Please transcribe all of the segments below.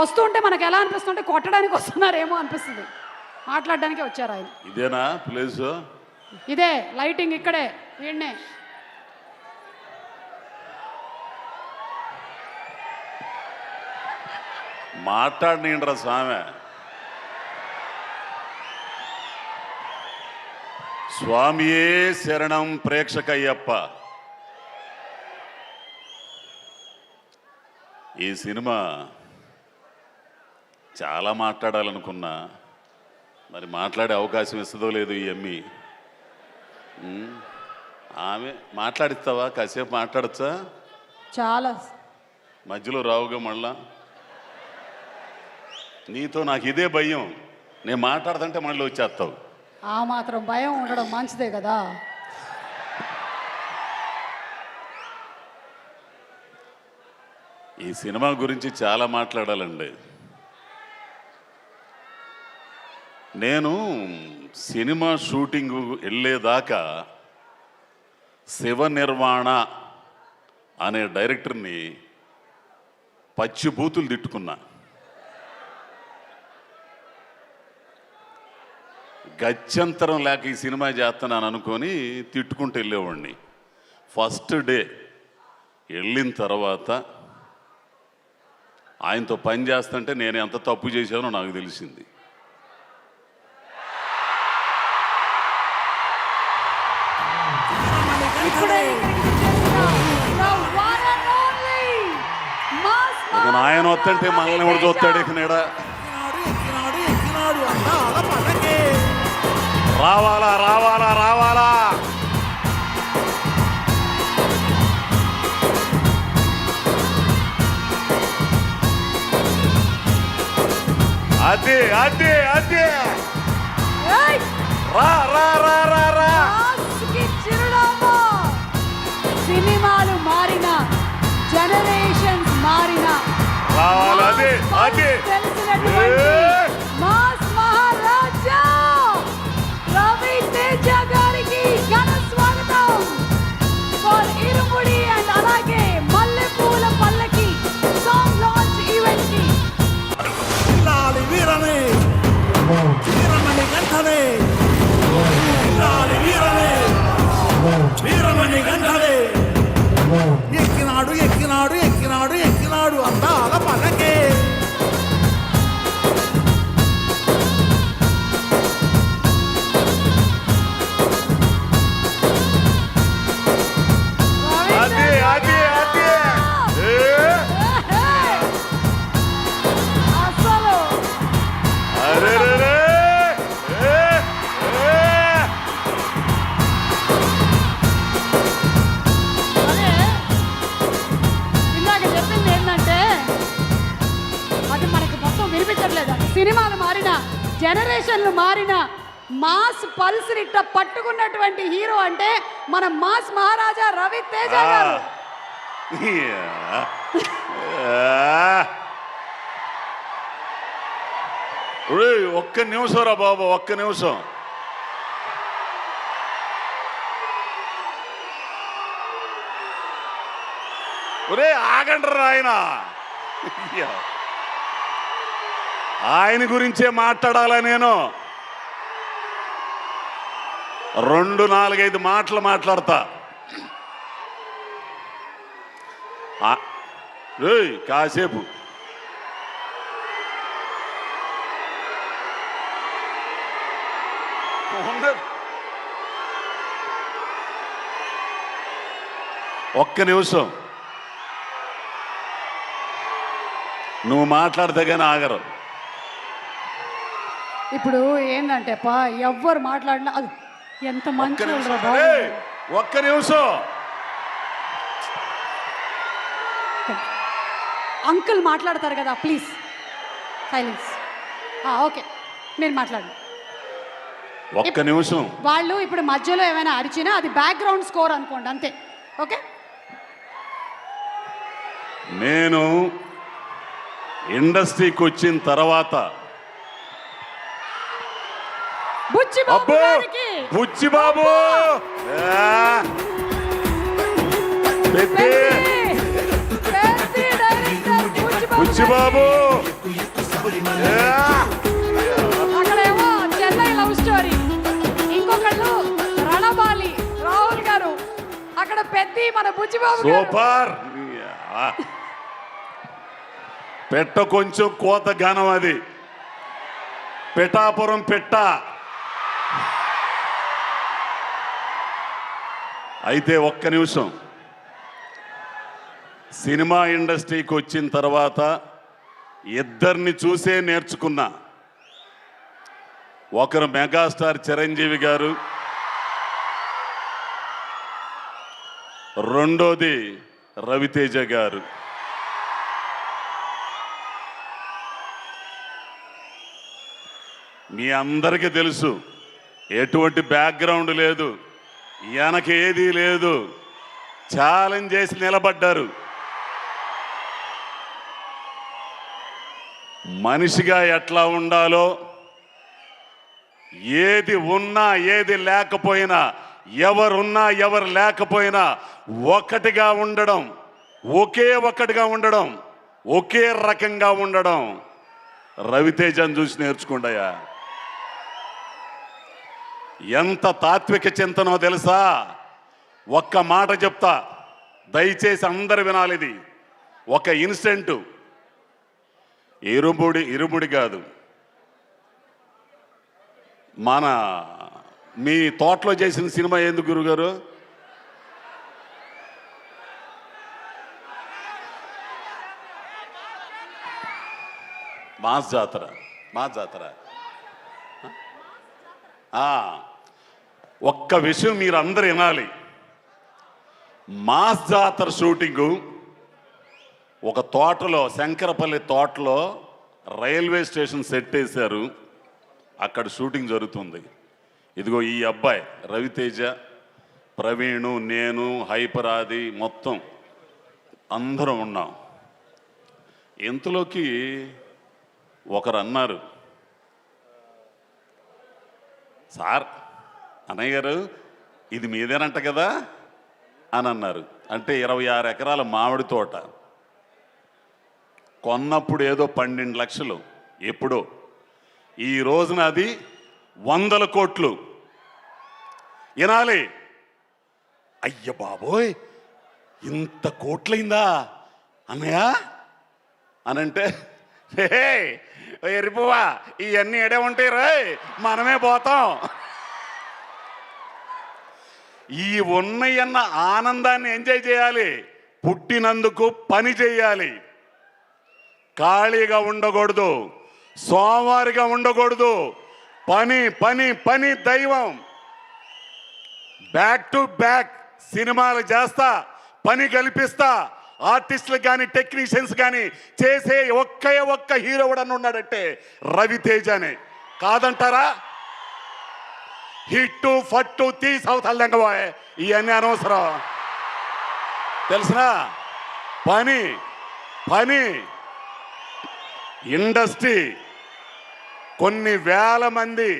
వస్తుంటే మనకు ఎలా అనిపిస్తుంటే కొట్టడానికి వస్తున్నారేమో అనిపిస్తుంది. మాట్లాడడానికే వచ్చారు ఆయన. ఇదేనా ప్లేస్? ఇదే లైటింగ్ ఇక్కడే వీణ్ణే. మాట్లాడినరా స్వామి. స్వామియే శరణం ప్రేక్షకయ్యప్ప. ఈ సినిమా చాలా మాట్లాడాలనుకున్నా, మరి మాట్లాడే అవకాశం ఇస్తుందో లేదు ఈ అమ్మి. ఆమె మాట్లాడిస్తావా? కాసేపు మాట్లాడచ్చా? చాలా మధ్యలో రావుగా మళ్ళా. నీతో నాకు ఇదే భయం, నేను మాట్లాడుతుంటే మళ్ళీ వచ్చేస్తావు. ఆ మాత్రం భయం ఉండడం మంచిదే కదా. ఈ సినిమా గురించి చాలా మాట్లాడాలండి. నేను సినిమా షూటింగ్ వెళ్ళేదాకా శివ నిర్వాణ అనే డైరెక్టర్ని పచ్చి బూతులు తిట్టుకున్నా. గత్యంతరం లేక ఈ సినిమా చేస్తున్నాను అనుకొని తిట్టుకుంటూ వెళ్ళేవాడిని. ఫస్ట్ డే వెళ్ళిన తర్వాత ఆయనతో పని చేస్తుంటే నేను ఎంత తప్పు చేశానో నాకు తెలిసింది. ఇక ఆయన వస్తుంటే మనల్ని కూడా చూస్తాడు. ఇక నీడ రావాలా రావాలా రావాలా. అదే అదే అదే రా రా రా రా రా. సినిమాలు మారిన, జనరేషన్స్ మారిన, రావాలి. అదే అదే మాస్ మహారాజా రవి తేజ గారికి ఘన స్వాగతం ఫర్ ఇరుముడి అండ్ అలాగే మల్లెపూల పల్లకి సాంగ్ లాంచ్ ఈవెంట్ కి. లాలి వీరనే వీరమణి గంటనే, లాలి వీరనే వీరమణి గంటనే. ఎక్కినాడు ఎక్కినాడు ఎక్కినాడు ఎక్కినాడు అందాల పలకే. అదే అదే అదే అసలు అరే రే రే. అదే ఇందాక చెప్పింది ఏంటంటే అది మనకి మొత్తం వినిపించట్లేదు. సినిమాలు మారిన, జనరేషన్లు మారిన, మాస్ పల్స్ ఇట్ట పట్టుకున్నటువంటి హీరో అంటే మన మాస్ మహారాజా రవి తేజ గారు. ఒక్క నిమిషం రా బాబు, ఒక్క నిమిషం. ఒరే ఆగండ్రా. ఆయన గురించే మాట్లాడాలా నేను. 2-4-5 మాటలు మాట్లాడతా. కాసేపు ఒక్క నిమిషం. నువ్వు మాట్లాడితే కానీ ఆగరు. ఇప్పుడు ఏంటంటే ఎవ్వరు మాట్లాడినా అది ఎంత మంచి ఒక్క నిమిషం. అంకుల్ మాట్లాడతారు కదా, ప్లీజ్ సైలెన్స్. ఓకే, నేను మాట్లాడండి. ఒక్క నిమిషం. వాళ్ళు ఇప్పుడు మధ్యలో ఏమైనా అరిచినా అది బ్యాక్గ్రౌండ్ స్కోర్ అనుకోండి, అంతే. ఓకే. నేను ఇండస్ట్రీకి వచ్చిన తర్వాత బుచ్చిబాబు బుచ్చిబాబు బాబు గారు. సూపర్. పెట్ట కొంచెం కోత ఘనం అది. పిఠాపురం పెట్ట. అయితే ఒక్క నిమిషం, సినిమా ఇండస్ట్రీకి వచ్చిన తర్వాత ఇద్దరిని చూసే నేర్చుకున్నా. ఒకరు మెగాస్టార్ చిరంజీవి గారు, రెండోది రవితేజ గారు. మీ అందరికీ తెలుసు, ఎటువంటి బ్యాక్గ్రౌండ్ లేదు, వెనక ఏదీ లేదు, ఛాలెంజ్ చేసి నిలబడ్డారు. మనిషిగా ఎట్లా ఉండాలో, ఏది ఉన్నా ఏది లేకపోయినా, ఎవరున్నా ఎవరు లేకపోయినా ఒకటిగా ఉండడం, ఒక్కటిగా ఉండడం, ఒకే రకంగా ఉండడం రవితేజను చూసి నేర్చుకుంటాయా. ఎంత తాత్విక చింతనో తెలుసా? ఒక్క మాట చెప్తా, దయచేసి అందరు వినాలి. ఇది ఒక ఇన్సిడెంట్. ఇరుముడి కాదు, మన మీ తోటలో చేసిన సినిమా ఎందుకు గురుగారు? మాస్ జాతర. ఒక్క విషయం మీరు అందరు వినాలి. మాస్ జాతర షూటింగు ఒక తోటలో, శంకరపల్లి తోటలో రైల్వే స్టేషన్ సెట్ వేశారు. అక్కడ షూటింగ్ జరుగుతుంది. ఇదిగో ఈ అబ్బాయి రవితేజ, ప్రవీణు, నేను, హైపరాది, మొత్తం అందరం ఉన్నాం. ఇంతలోకి ఒకరు అన్నారు, సార్, అన్నయ్య గారు ఇది మీదేనంట కదా అని అన్నారు. అంటే 26 ఎకరాల మామిడి తోట కొన్నప్పుడు ఏదో 12 లక్షలు, ఎప్పుడో. ఈ రోజున అది 100 కోట్లు. వినాలి. అయ్య బాబోయ్, ఇంత కోట్లయిందా అన్నయ్య అనంటే, హే ఎరిపోవా, ఇవన్నీ ఎడే ఉంటాయి రాయ్, మనమే పోతాం. ఈ ఉన్నయన్న ఆనందాన్ని ఎంజాయ్ చేయాలి. పుట్టినందుకు పని చేయాలి. ఖాళీగా ఉండకూడదు, సోమవారిగా ఉండకూడదు. పని పని పని దైవం. బ్యాక్ టు బ్యాక్ సినిమాలు చేస్తా, పని కల్పిస్తా. ఆర్టిస్టులకు కానీ టెక్నీషియన్స్ కానీ చేసే ఒక్క హీరో కూడా ఉన్నాడంటే రవితేజనే. కాదంటారా? హిట్టు ఫట్టు తీసి అవతల దెంగబోయే ఇవన్నీ అనవసరం. తెలిసినా పని పని. ఇండస్ట్రీ కొన్ని వేల మంది,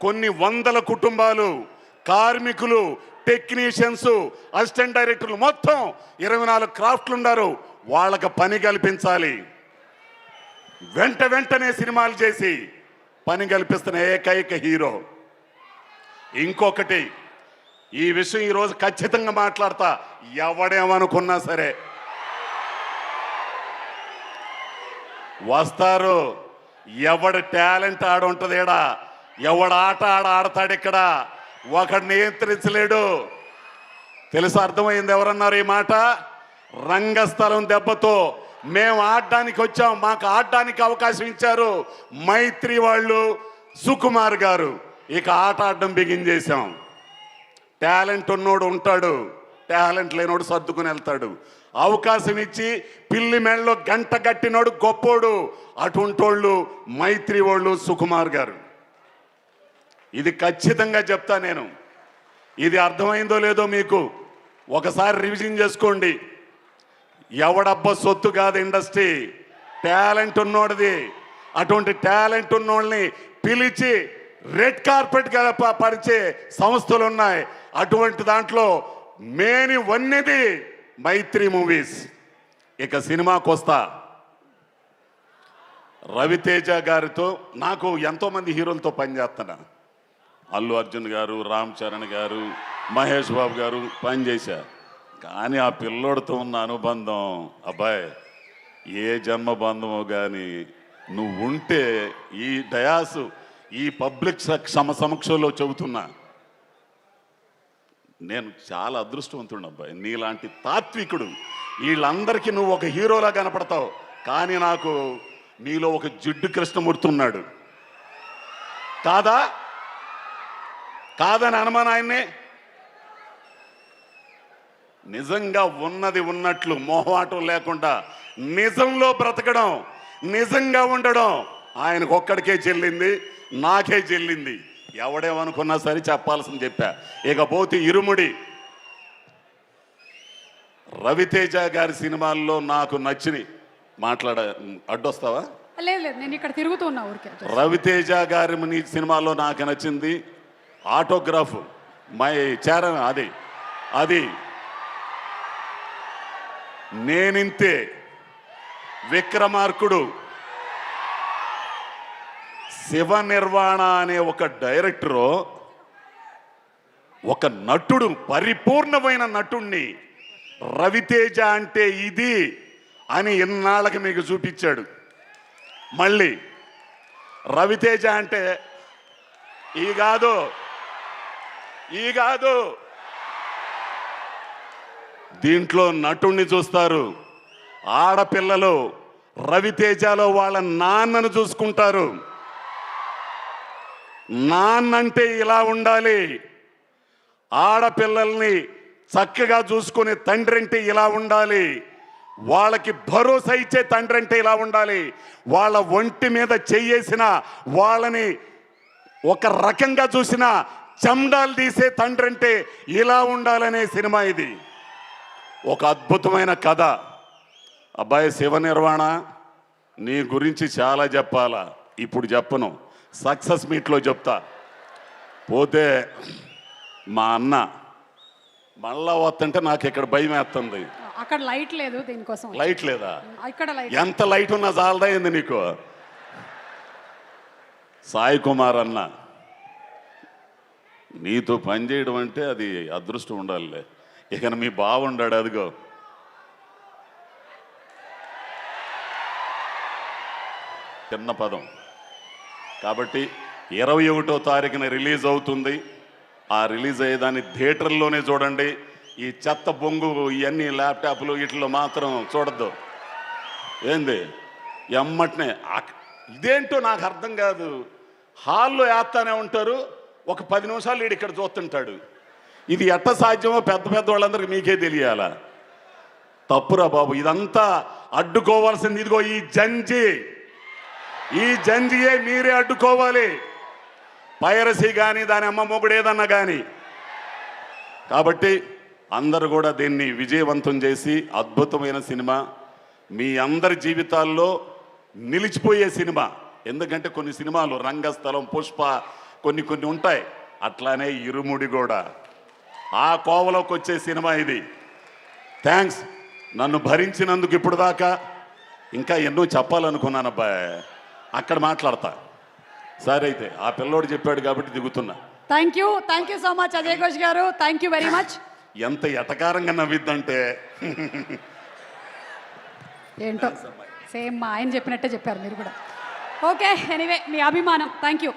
కొన్ని వందల కుటుంబాలు, కార్మికులు, టెక్నీషియన్స్, అసిస్టెంట్ డైరెక్టర్లు, మొత్తం 24 క్రాఫ్ట్లు ఉన్నారు. వాళ్ళకి పని కల్పించాలి. వెంటనే సినిమాలు చేసి పని కల్పిస్తున్న ఏకైక హీరో. ఇంకొకటి, ఈ విషయం ఈరోజు ఖచ్చితంగా మాట్లాడతా. ఎవడేమనుకున్నా సరే వస్తారు. ఎవడి టాలెంట్ ఆడుంటుంది ఇక్కడ, ఎవడ ఆట ఆడతాడు ఇక్కడ, ఒకడు నియంత్రించలేడు. తెలుసు, అర్థమైంది. ఎవరన్నారు ఈ మాట? రంగస్థలం దెబ్బతో మేము ఆడడానికి వచ్చాం, మాకు ఆడడానికి అవకాశం ఇచ్చారు మైత్రి వాళ్ళు, సుకుమార్ గారు. ఇక ఆట ఆడడం బిగిన్ చేశాం. టాలెంట్ ఉన్నోడు ఉంటాడు, టాలెంట్ లేనోడు సర్దుకుని వెళ్తాడు. అవకాశం ఇచ్చి పిల్లి మెళ్ళలో గంట కట్టినోడు గొప్పోడు. అటుంటోళ్ళు మైత్రి వాళ్ళు, సుకుమార్ గారు. ఇది ఖచ్చితంగా చెప్తా నేను. ఇది అర్థమైందో లేదో మీకు ఒకసారి రివిజన్ చేసుకోండి. ఎవడబ్బా సొత్తు కాదు ఇండస్ట్రీ, టాలెంట్ ఉన్నోడిది. అటువంటి టాలెంట్ ఉన్నోళ్ళని పిలిచి రెడ్ కార్పెట్ పరిచే సంస్థలు ఉన్నాయి. అటువంటి దాంట్లో మేని వన్నెది మైత్రి మూవీస్. ఇక సినిమాకి వస్తా. రవితేజ గారితో నాకు ఎంతోమంది హీరోలతో పనిచేస్తున్నా. అల్లు అర్జున్ గారు, రామ్ చరణ్ గారు, మహేష్ బాబు గారు పనిచేశా. కానీ ఆ పిల్లోడితో ఉన్న అనుబంధం అబ్బాయి ఏ జన్మ బంధమో కానీ నువ్వు ఉంటే ఈ డయాసు ఈ పబ్లిక్ సమక్షంలో చెబుతున్నా నేను చాలా అదృష్టవంతుడు అబ్బాయి. నీలాంటి తాత్వికుడు వీళ్ళందరికీ నువ్వు ఒక హీరోలా కనపడతావు, కానీ నాకు నీలో ఒక జిడ్డు కృష్ణమూర్తి ఉన్నాడు. కాదని అనుమానం ఆయన్ని. నిజంగా ఉన్నది ఉన్నట్లు మొహమాటం లేకుండా నిజంలో బ్రతకడం, నిజంగా ఉండడం ఆయనకు ఒక్కడికే చెల్లింది, నాకే చెల్లింది. ఎవడేమనుకున్నా సరే చెప్పాల్సింది చెప్పా. ఇకపోతే ఇరుముడి రవితేజ గారి సినిమాల్లో నాకు నచ్చిని అడ్డొస్తావా? లేదు లేదు, నేను ఇక్కడ తిరుగుతూ ఉన్నా ఊరికే. రవితేజ గారి సినిమాలో నాకు నచ్చింది ఆటోగ్రాఫ్ మై చరణ్, అది నేనింతే, విక్రమార్కుడు, శివ నిర్వాణ అనే ఒక డైరెక్టరు ఒక నటుడు, పరిపూర్ణమైన నటుణ్ణి రవితేజ అంటే ఇది అని ఇన్నాళ్ళకి మీకు చూపించాడు. మళ్ళీ రవితేజ అంటే ఈ కాదు దీంట్లో నటుణ్ణి చూస్తారు. ఆడపిల్లలు రవితేజలో వాళ్ళ నాన్నను చూసుకుంటారు. నాన్నంటే ఇలా ఉండాలి, ఆడపిల్లల్ని చక్కగా చూసుకునే తండ్రి అంటే ఇలా ఉండాలి, వాళ్ళకి భరోసా ఇచ్చే తండ్రి అంటే ఇలా ఉండాలి, వాళ్ళ ఒంటి మీద చెయ్యేసిన వాళ్ళని ఒక రకంగా చూసిన చండాలు తీసే తండ్రి అంటే ఇలా ఉండాలనే సినిమా ఇది. ఒక అద్భుతమైన కథ. అబ్బాయి శివ నిర్వాణ, నీ గురించి చాలా చెప్పాలా, ఇప్పుడు చెప్పను, సక్సెస్ మీట్లో చెప్తా. పోతే మా అన్న మళ్ళా వస్తుంటే నాకు ఇక్కడ భయం వేస్తుంది. అక్కడ లైట్ లేదు, దీనికోసం లైట్ లేదా? ఇక్కడ లైట్ ఎంత లైట్ ఉన్నా చాలదా ఏంది నీకు? సాయి కుమార్ అన్న, నీతో పనిచేయడం అంటే అది అదృష్టం ఉండాలి. ఇక మీ బావుండాడు, అదిగో చిన్న పదం కాబట్టి 21వ తారీఖున రిలీజ్ అవుతుంది. ఆ రిలీజ్ అయ్యేదాన్ని థియేటర్లోనే చూడండి. ఈ చెత్త బొంగు ఇవన్నీ ల్యాప్టాప్లు వీటిలో మాత్రం చూడద్దు. ఏంది ఎమ్మటనే ఇదేంటో నాకు అర్థం కాదు. హాల్లో వేస్తానే ఉంటారు, ఒక 10 నిమిషాలు వీడు ఇక్కడ చూస్తుంటాడు. ఇది ఎట్ట సాధ్యమో పెద్ద వాళ్ళందరికీ మీకే తెలియాలా? తప్పురా బాబు, ఇదంతా అడ్డుకోవాల్సింది ఇదిగో ఈ జంజియే మీరే అడ్డుకోవాలి. పైరసీ కానీ దాని అమ్మ మొగుడు ఏదన్నా కానీ. కాబట్టి అందరూ కూడా దీన్ని విజయవంతం చేసి అద్భుతమైన సినిమా మీ అందరి జీవితాల్లో నిలిచిపోయే సినిమా. ఎందుకంటే కొన్ని సినిమాలు రంగస్థలం, పుష్ప కొన్ని ఉంటాయి, అట్లానే ఇరుముడి కూడా ఆ కోవలోకి వచ్చే సినిమా ఇది. థ్యాంక్స్ నన్ను భరించినందుకు. ఇప్పుడు దాకా ఇంకా ఎన్నో చెప్పాలనుకున్నాను అబ్బాయి, అక్కడ మాట్లాడతా. సరే అయితే ఆ పిల్లోడు చెప్పాడు కాబట్టి దిగుతున్నా. Thank you so much Ajay Ghosh గారు, థ్యాంక్ యూ వెరీ మచ్. ఎంత ఎటకారంగా నవ్విద్దంటే ఏంటో సేమ్ మా ఆయన చెప్పినట్టే చెప్పారు మీరు కూడా. ఓకే, ఎనీవే మీ అభిమానం, థ్యాంక్ యూ.